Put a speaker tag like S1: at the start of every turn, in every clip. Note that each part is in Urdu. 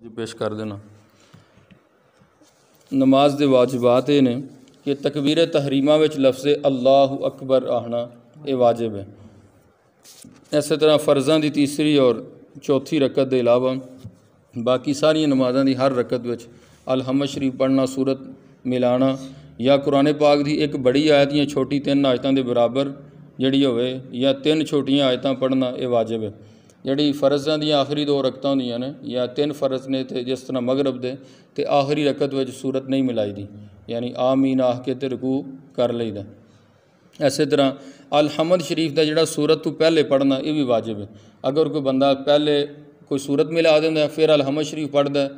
S1: جی پیش کر دینا۔ نماز دے واجبات یہ نے کہ تکبیر تحریمہ وچ لفظ اللہ اکبر آہنا یہ واجب ہے۔ اسی طرح فرضاں دی تیسری اور چوتھی رکعت دے علاوہ باقی ساری نمازاں دی ہر رکعت وچ الحمد شریف پڑھنا، سورت ملانا یا قرآن پاک دی ایک بڑی آیت یا چھوٹی 3 آیتاں دے برابر جڑی ہوئے یا 3 چھوٹیاں آیتاں پڑھنا یہ واجب ہے۔ جڑی فرضاں دی آخری 2 رکعتاں ہوندیاں نے یا 3 فرض نے تے جس طرح مغرب دے تے آخری رکعت وچ سورت نہیں ملائی دی، یعنی آمین آہ کے تے رکوع کر لئی دا۔ اسی طرح الحمد شریف دا جڑا سورت تو پہلے پڑھنا یہ بھی واجب ہے۔ اگر کوئی بندہ پہلے کوئی سورت ملا دیندا ہے پھر الحمد شریف پڑھدا ہے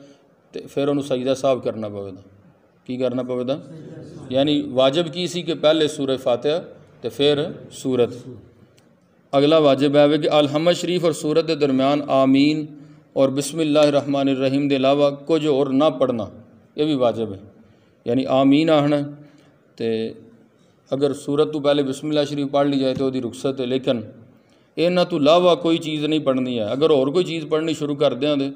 S1: تے پھر انہوں سجدہ صاحب کرنا پوے دا۔ کی کرنا پوے دا؟ یعنی واجب کی سی کہ پہلے سورہ فاتحہ تے پھر سورت۔ اگلا واجب ہے کہ الحمد شریف اور سورت دے درمیان آمین اور بسم اللہ الرحمن الرحیم دے علاوہ کچھ اور نہ پڑھنا یہ بھی واجب ہے۔ یعنی آمین آہنا تے اگر سورت تو پہلے بسم اللہ شریف پڑھ لی جائے تو دی رخصت ہے، لیکن انہاں تو علاوہ کوئی چیز نہیں پڑھنی ہے۔ اگر اور کوئی چیز پڑھنی شروع کر دیاں دے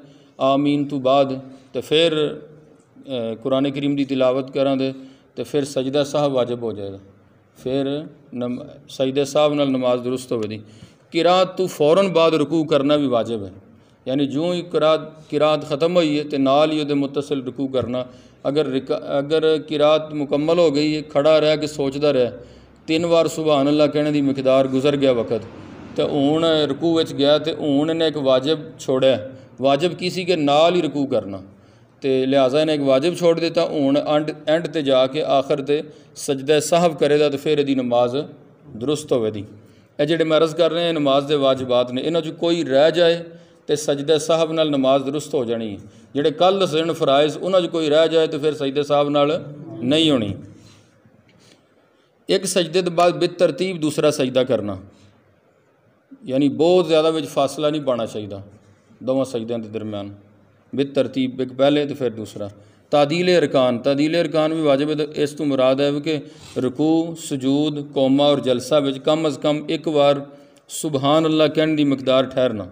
S1: آمین تو بعد تو پھر قرآن کریم دی تلاوت کراں دے تو پھر سجدہ صاحب واجب ہو جائے گا، پھر سجدہ صاحب نال نماز درست ہوئے دی۔ قرات تو فوراً بعد رکوع کرنا بھی واجب ہے، یعنی جو ہی قرات ختم ہوئی ہے تو نال ہی دے متصل رکوع کرنا۔ اگر قرات مکمل ہو گئی ہے کھڑا رہ کے سوچدا رہے 3 بار سبحان اللہ کہنے دی مقدار گزر گیا وقت تو ہن رکوع وچ گیا تو ہن انہیں ایک واجب چھوڑیا، واجب کسی کے نال ہی رکوع کرنا تے لہٰذا انہیں ایک واجب چھوڑ دیتا، ہن اینڈ تے جا کے آخر تے سجدہ صاحب کرے دا تو پھر دی نماز درست ہوئے دی۔ اے جڑے میں عرض کر رہے ہیں نماز دے واجبات نے، انہاں جو کوئی رہ جائے تے سجدہ صاحب نال نماز درست ہو جانی ہے۔ جڑے کل دسن فرائض انہاں جو کوئی رہ جائے تو پھر سجدہ صاحب نال نہیں ہونی۔ ایک سجدے دے بعد بالترتیب دوسرا سجدہ کرنا، یعنی بہت زیادہ وچ فاصلہ نہیں پانا چاہیے دونوں سجدیاں دے درمیان، بالترتیب ایک پہلے تو پھر دوسرا۔ تعدیل ارکان بھی واجب ہے۔ اس تو مراد ہے کہ رکوع، سجود، قوما اور جلسہ وچ کم از کم ایک بار سبحان اللہ کہنے دی مقدار ٹھہرنا،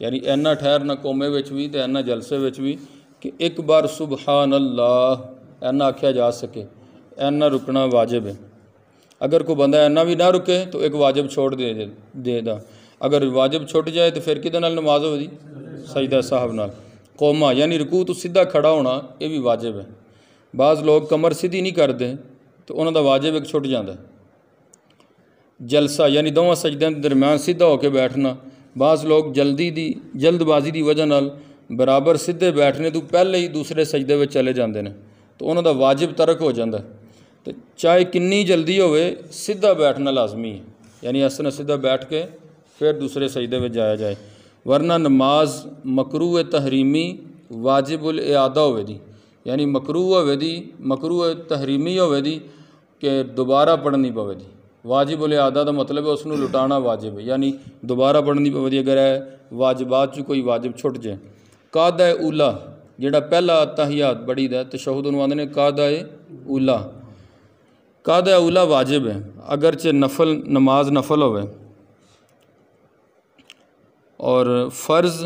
S1: یعنی اینا ٹھہرنا قومے وچ بھی تے اینا جلسے وچ بھی کہ ایک بار سبحان اللہ اینا آکھیا جا سکے، اینا رکنا واجب ہے۔ اگر کوئی بندہ اینا بھی نہ رکے تو ایک واجب چھوڑ دے دا۔ اگر واجب چھوٹ جائے تو پھر کدے نال نماز ہو دی؟ سجدہ صاحب نال۔ قوما یعنی رکوع تو سیدھا کھڑا ہونا یہ بھی واجب ہے۔ بعض لوگ کمر سیدھی نہیں کرتے تو انہوں دا واجب ایک چھٹ جاندہ ہے۔ جلسہ یعنی دونوں سجدیاں دے درمیان سیدھا ہو کے بیٹھنا، بعض لوگ جلد بازی دی وجہ نال برابر سیدھے بیٹھنے تو پہلے ہی دوسرے سجدے وچ چلے جاندے نے تو انہوں دا واجب ترک ہو جاندہ ہے۔ تو چاہے کنی جلدی ہوئے سیدھا بیٹھنا لازمی ہے، یعنی اس طرح سیدھا بیٹھ کے پھر دوسرے سجدے وچ جایا جائے، ورنہ نماز مکروہ تحریمی واجب الاعادہ ہوئے دی، یعنی مکروہ تحریمی ہوئے دی کہ دوبارہ پڑھنی پوے دی۔ واجب الاعادہ دا مطلب ہے اس نو لٹانا واجب ہے، یعنی دوبارہ پڑھنی پوے دی اگر ہے واجبات چ کوئی واجب چھٹ جائے۔ قاعدہ اولا جڑا پہلا تحیات بڑی دا تشہد عنوان نے قاعدہ اولا واجب ہے، اگرچہ نماز نفل ہوئے، اور فرض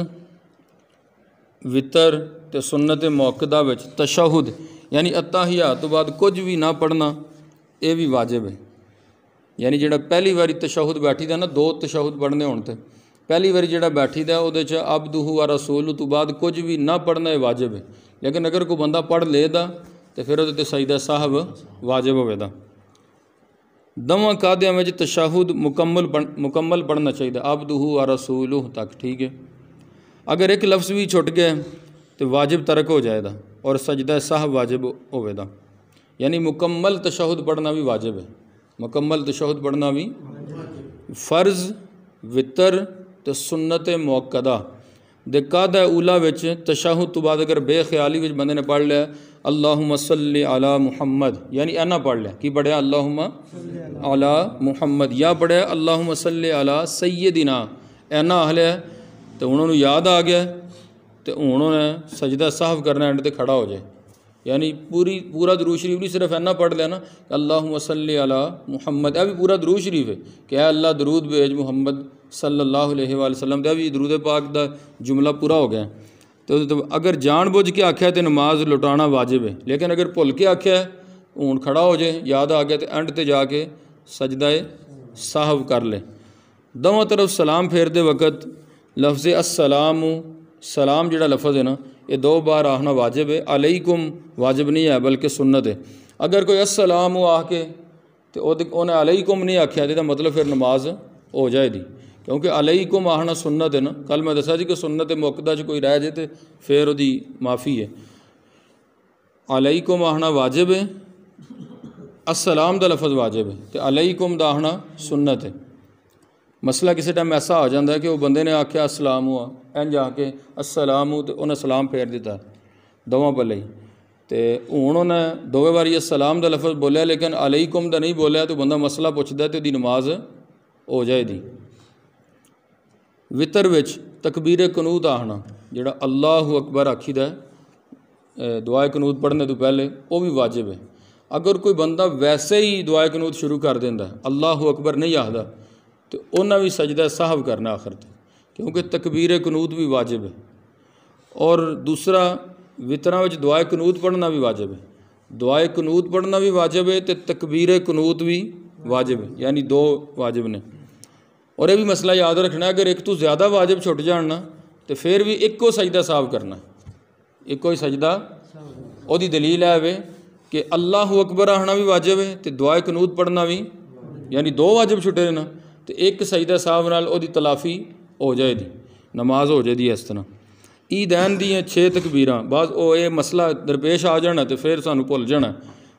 S1: وطر تے سنت موقدہ وچ تشہد یعنی اتحیات تو بعد کچھ بھی نہ پڑھنا یہ بھی واجب ہے۔ یعنی جڑا پہلی واری تشہد بیٹھی دا نا 2 تشہد پڑھنے ہون تے پہلی واری جڑا بیٹھی دا او دے چ عبدہ و رسول تو بعد کچھ بھی نہ پڑھنا یہ واجب ہے، لیکن اگر کوئی بندہ پڑھ لے دا تو پھر وہ تے سجدہ صاحب واجب ہوئے دا۔ دونوں قاعدیاں میں تشہد مکمل پڑھنا چاہیے، عبدہ و رسولہ تک، ٹھیک ہے۔ اگر ایک لفظ بھی چھٹ گئے تو واجب ترک ہو جائے دا اور سجدہ صاحب واجب ہوئے دا، یعنی مکمل تشہد پڑھنا بھی واجب ہے، مکمل تشہد پڑھنا بھی فرض وطر تے سنت موقدہ دے قاعدہ اولا وچ تشہد تو بعد اگر بے خیالی وچ بندے نے پڑھ لیا اللہم صلی علی محمد یعنی اینا پڑھ لیا، کی پڑھیا اللہم علی محمد، یا پڑھیا اللہم صلی علی سیدنا اینا اہلیا تو انہوں نے یاد آ گیا تو انہوں نے سجدہ صاحب کرنا اینڈ تے کھڑا ہو جائے، یعنی پورا درود شریف نہیں صرف اینا پڑھ لینا اللہم صلی علی محمد، یہ بھی پورا درود شریف ہے کہ اے اللہ درود بھیج محمد صلی اللہ علیہ وآلہ وسلم، یہ بھی درود پاک دا جملہ پورا ہو گیا۔ تو اگر جان بوجھ کے آکھیا تو نماز لٹانا واجب ہے، لیکن اگر بھل کے آکھیا ہے ہوں کھڑا ہو جائے یاد آ گیا تو اینڈ تے جا کے سجدہ سہو کر لے۔ دونوں طرف سلام پھیردے وقت لفظ السلام، سلام جڑا لفظ ہے نا یہ 2 بار آخنا واجب ہے، علیکم واجب نہیں ہے بلکہ سنت ہے۔ اگر کوئی السلام آ کے تو انہیں علیکم نہیں آکھیا تو مطلب پھر نماز ہو جائے دی، کیونکہ علیکم آخنا سنت ہے نا۔ کل میں دسا جی کہ سنت موقدہ کوئی رہ جائے تو پھر وہ معافی ہے۔ علیکم آخنا واجب ہے، السلام دا لفظ واجب ہے تو علیکم دا آخنا سنت ہے۔ مسئلہ کسی ٹائم ایسا آ جاتا ہے کہ وہ بندے نے آکھیا السلام ہوا انج آ کے السلام تو انہیں سلام پھیر دیتا دواں پلے ہی، تو ہوں انہوں نے 2 باری السلام دا لفظ بولیا لیکن علیکم دا نہیں بولیا تو بندہ مسئلہ پوچھتا ہے تو دی نماز ہو جائے دی۔ وطر وچ تکبیر قنوت آخنا جڑا اللہ اکبر آکھی دا ہے دعائے قنوت پڑھنے تو پہلے وہ بھی واجب ہے۔ اگر کوئی بندہ ویسے ہی دعائے قنوت شروع کر دینا ہے اللہ اکبر نہیں آخدا تو انہیں بھی سجدہ سہو کرنا آخر تے، کیونکہ تکبیر قنوت بھی واجب ہے۔ اور دوسرا وطراں وچ دعائے قنوت پڑھنا بھی واجب ہے، دعائے قنوت پڑھنا بھی واجب ہے تو تکبیر قنوت بھی واجب ہے، یعنی 2 واجب نے۔ اور یہ بھی مسئلہ یاد رکھنا ہے اگر ایک تو زیادہ واجب چھٹ جاننا تو پھر بھی ایک کو سجدہ سہو کرنا، ایک کو ہی سجدہ وہ دی دلیل ہے وے کہ اللہ اکبر آخنا بھی واجب ہے تو دعائے قنوت پڑھنا بھی، یعنی 2 واجب چھٹے نا تو ایک سجدہ سہو نال وہ دی تلافی ہو جائے دی، نماز ہو جائے دی۔ اس طرح عیدین دیاں 6 تکبیراں بعض وہ یہ مسئلہ درپیش آ جانا تو پھر سانوں بھول جانا،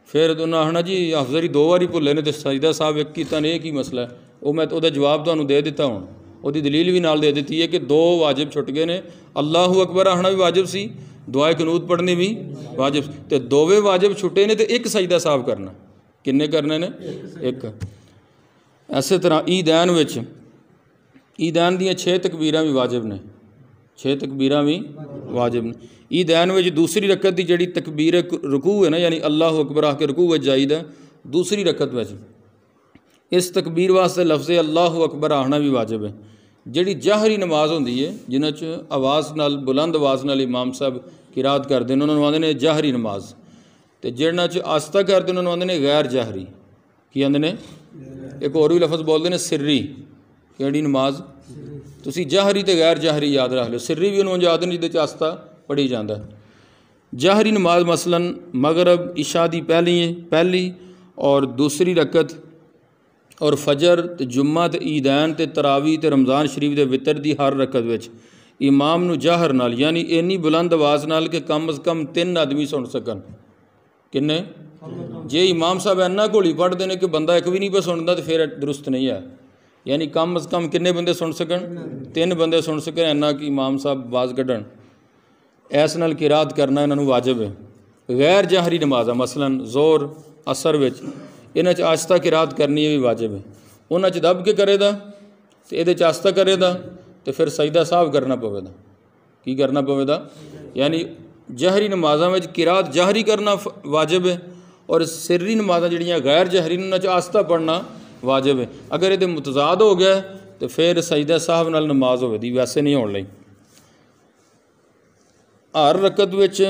S1: پھر انہیں آخنا جی حافظ 2 باری بھلے نے تو سجدہ صاحب ایک کیتا نے، ایک ہی مسئلہ ہے وہ میں وہ جواب تمہیں دے دیتا ہوں، وہ دلیل بھی نال دے دیتی ہے کہ 2 واجب چھٹ گئے نے، اللہ اکبر آخنا بھی واجب سی، دعائے قنوت پڑھنی بھی واجب تے 2 واجب چھٹے نے تو ایک سجدہ صاحب کرنا، کنے کرنے نے؟ ایک۔ اسی طرح عیدین دیاں 6 تکبیراں بھی واجب نے، 6 تکبیراں بھی واجب نے۔ عیدین وچ دوسری رکعت دی جڑی تکبیر رکوع ہے نا، یعنی اللہ اکبر آ کے رکوع وچ جائیدا دوسری رکعت وچ، اس تکبیر واسطے لفظ اللہ اکبر آخنا بھی واجب ہے۔ جڑی جہری نماز ہوندی ہے جنہاں چ آواز نال بلند آواز نال امام صاحب قرات کردے انہوں نے آندے نے جہری نماز، تے جڑنا چ آستہ کردے انہوں نے آندے نے غیر جہری، کی آندے نے؟ ایک اور بھی لفظ بولتے ہیں سری، کیڑی نماز؟ تسی جہری تے غیر جہری یاد رکھ لو، سری بھی انہوں یاد نہیں جہدے آستہ پڑھی جاندہ ہے۔ جہری نماز مثلا مغرب عشاء دی پہلی اور دوسری رکعت اور فجر تے جمعہ تے عیدین تے تراویح تے رمضان شریف دے وطر دی ہر رکعت وچ امام نو جہر نال یعنی اینی بلند آواز نال کہ کم از کم 3 آدمی سن سکن۔ کنے؟ جے امام صاحب اینا گھولی پڑھ دینے کہ بندہ ایک بھی نہیں پہ سنتا تو پھر درست نہیں ہے، یعنی کم از کم کنے بندے سن سکن؟ 3 بندے سن سکن اینا کہ امام صاحب باز کڈن، ایس نال قرات کرنا انہوں واجب ہے۔ غیر جہری نماز مثلا زور عصر وچ انہاں چ آہستہ قرات کرنی بھی واجب ہے، انہاں چ دب کے کرے دا تو یہ آہستہ کرے دا تو پھر سجدہ صاحب کرنا پوے دا، کی کرنا پوے دا؟ یعنی جہری نمازاں وچ قرات جہری کرنا واجب ہے اور سری نمازاں جڑیاں غیر جہری انہاں چ آہستہ پڑھنا واجب ہے۔ اگر یہ متضاد ہو گیا تو پھر سجدہ صاحب نال نماز ہوے دی، ویسے نہیں ہون لئی۔ ہر رکعت وچ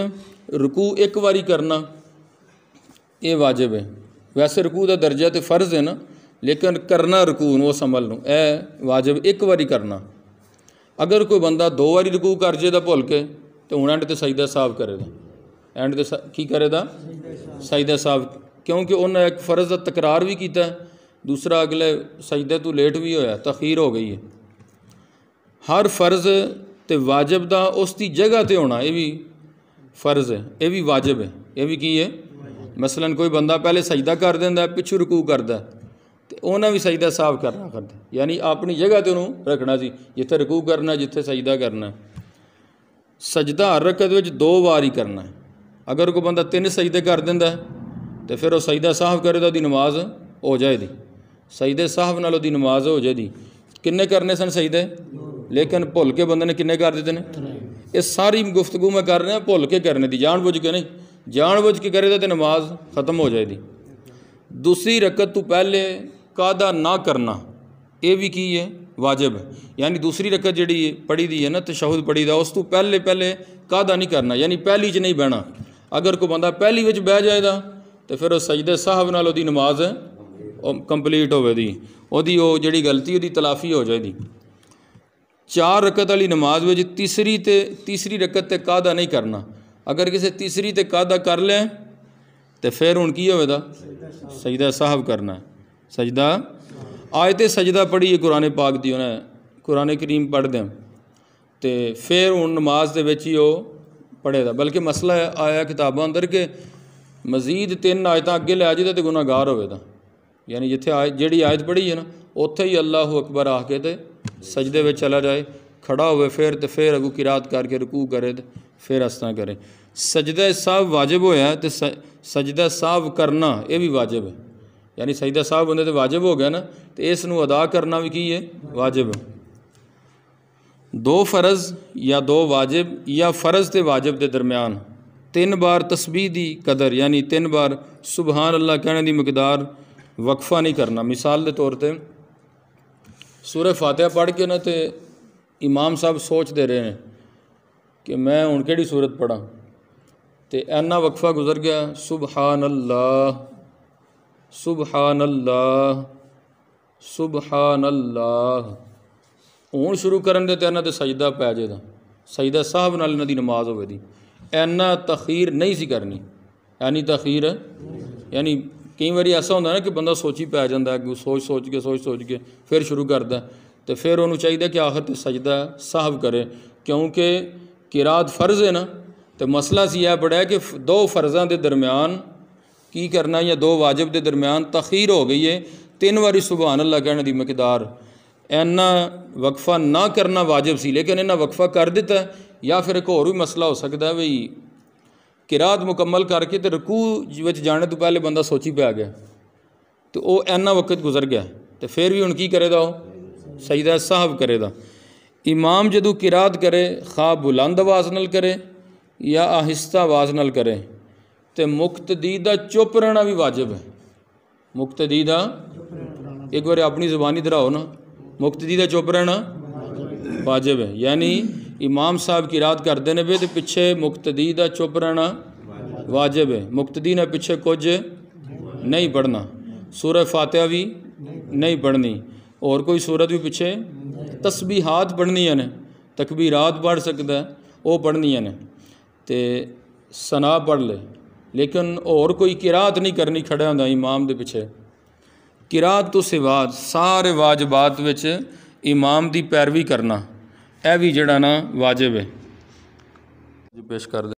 S1: رکوع ایک واری کرنا یہ واجب ہے، ویسے رکوع دا درجہ تے فرض ہے نا، لیکن کرنا رکوع اس عمل نو اے واجب ایک واری کرنا۔ اگر کوئی بندہ 2 واری رکوع کر جائے دا بھول کے تو ہن اینڈ تے سجدہ صاحب کرے دا، اینڈ تے کی کرے دا؟ سجدہ صاحب، کیونکہ انہیں ایک فرض دا تکرار بھی کیتا ہے، دوسرا اگلے سجدے تو لیٹ بھی ہویا، تاخیر ہو گئی ہے۔ ہر فرض تے واجب دا اس دی جگہ تے ہونا یہ بھی فرض ہے، یہ بھی واجب ہے، یہ بھی کی ہے؟ مثلا کوئی بندہ پہلے سجدہ کر دینا ہے پچھو رکوع کرتا ہے تو انہیں بھی سجدہ صاحب کرنا کرتا ہے، یعنی اپنی جگہ تے انہوں رکھنا سی، جتھے رکوع کرنا ہے جتھے سجدہ کرنا ہے۔ سجدہ ہر رکعت وچ 2 واری کرنا ہے، اگر کوئی بندہ 3 سجدے کر دینا ہے تو پھر وہ سجدہ صاحب کرے تو دی نماز ہو جائے دی، سجدے صاحب نال دی نماز ہو جائے دی۔ کنے کرنے سن سجدے؟ لیکن بھول کے بندے نے کنے کر دیتے ہیں؟ یہ ساری گفتگو میں کر رہے ہیں بھول کے کرنے دی، جان بوجھ کے نہیں، جان بوجھ کے کرے تو نماز ختم ہو جائے دی۔ دوسری رکعت تو پہلے قعدہ نہ کرنا یہ بھی کی ہے واجب ہے، یعنی دوسری رکعت جڑی پڑھی دی ہے نا تشہد پڑھی دا، اس تو پہلے قاعدہ نہیں کرنا، یعنی پہلی چ نہیں بہنا۔ اگر کوئی بندہ پہلی وچ بہ جائے دا تو پھر وہ سجدے سہو نال دی نماز کمپلیٹ ہوے دی، وہ جڑی غلطی وہ تلافی ہو جائے دی۔ 4 رکعت والی نماز وچ تیسری رکعت تے قاعدہ نہیں کرنا، اگر کسی تیسری تے قاعدہ کر لیں تو پھر ہن کی ہوئے دا سجدہ سہو کرنا ہے۔ سجدہ آیت سجدہ پڑھی ہے قرآن پاک دی، انہیں قرآن کریم پڑھ دیں تو پھر ہن نماز دے وچ ہی وہ پڑھے دا، بلکہ مسئلہ آیا کتاباں اندر کہ مزید 3 آیتاں اگے لے جائے تو گناہ گار ہوئے دا، یعنی جتھے جیڑی آیت پڑھی ہے نا اتھے ہی اللہ اکبر آ کے تے سجدے وچ چلا جائے، کھڑا ہوئے پھر اگو قرات کر کے رکوع کرے تے پھر اس طرح کرے۔ سجدہ سہو واجب ہویا ہے تو سجدہ سہو کرنا یہ بھی واجب ہے، یعنی سجدہ سہو بندے تے واجب ہو گیا نا تو اس نو ادا کرنا بھی کی ہے واجب ہے۔ 2 فرض یا 2 واجب یا فرض تے واجب دے درمیان 3 بار تسبیح دی قدر، یعنی 3 بار سبحان اللہ کہنے دی مقدار وقفہ نہیں کرنا۔ مثال دے طور تے سورہ فاتحہ پڑھ کے نا تے امام صاحب سوچ دے رہے ہیں کہ میں ہن کیڑی سورت پڑھاں، تے اینا وقفہ گزر گیا سبحان اللہ سبحان اللہ سبحان اللہ، ہوں شروع کرن دے تے اینا تے سجدہ پی جائے دا، سجدہ صاحب نال انہاں دی نماز ہوئے دی، اینا تخیر نہیں سی کرنی، یعنی تخیر یعنی کئی باری ایسا ہوتا ہے نا کہ بندہ سوچی پی جاتا ہے کہ سوچ کے پھر شروع کرتا ہے، تو پھر انہوں چاہیے کہ آخر تے سجدہ صاحب کرے، کیونکہ قرات فرض ہے نا، تو مسئلہ سی یہ بڑا ہے کہ 2 فرضاں دے درمیان کی کرنا یا 2 واجب دے درمیان تخیر ہو گئی ہے، 3 باری سبحان اللہ کہنے دی مقدار، اینا وقفہ نہ کرنا واجب سی لیکن انہاں وقفہ کر دیتا ہے، یا پھر ایک اور بھی مسئلہ ہو سکتا ہے بھئی قرات مکمل کر کے تے رکوع وچ جانے تو پہلے بندہ سوچی پہ آ گیا تو وہ اینا وقت گزر گیا تو پھر بھی ہن کی کرے دا سجدہ صاحب کرے دا۔ امام جدو قرات کرے خواہ بلند آواز نال کرے یا آہستہ آواز نال کرے تے مقتدی دا چپ رہنا بھی واجب ہے۔ مقتدی دا ایک بار اپنی زبانی دراؤ نا، مقتدی دا چپ رہنا واجب ہے، یعنی امام صاحب قرات کردے نے پہ تے پیچھے مقتدی دا چپ رہنا واجب ہے، مقتدی نے پیچھے کچھ نہیں پڑھنا، سورہ فاتحہ بھی نہیں پڑھنی، اور کوئی سورت بھی پیچھے، تسبیحات پڑھنی ہے، تکبیرات پڑھ سکتا ہے وہ پڑھنی ہے تے ثنا پڑھ لے، لیکن اور کوئی قرات نہیں کرنی کھڑا ہوندا امام دے پیچھے۔ قرات تو سوا سارے واجبات وچ امام دی پیروی کرنا اے بھی جڑا نا واجب ہے۔ پیش کر دے